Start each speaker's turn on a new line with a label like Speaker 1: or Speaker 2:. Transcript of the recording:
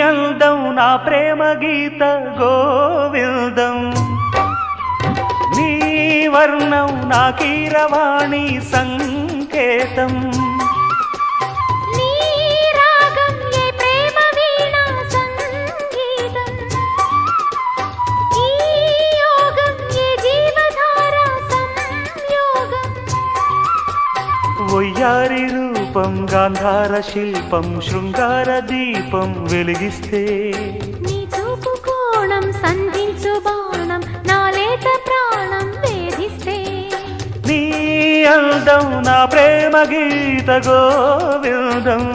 Speaker 1: అందం నా ప్రేమ గీత గోవిందం నీ వర్ణం నా కీరవాణి సంకేతం వయ్యారి రూపం గాంధార శిల్పం శృంగార దీపం వెలిగిస్తే
Speaker 2: నీ చూపు కోణం సంధించు బాణం నా లేత ప్రాణం వేధిస్తే
Speaker 1: నీ అందం నా ప్రేమ గీత గోవిందం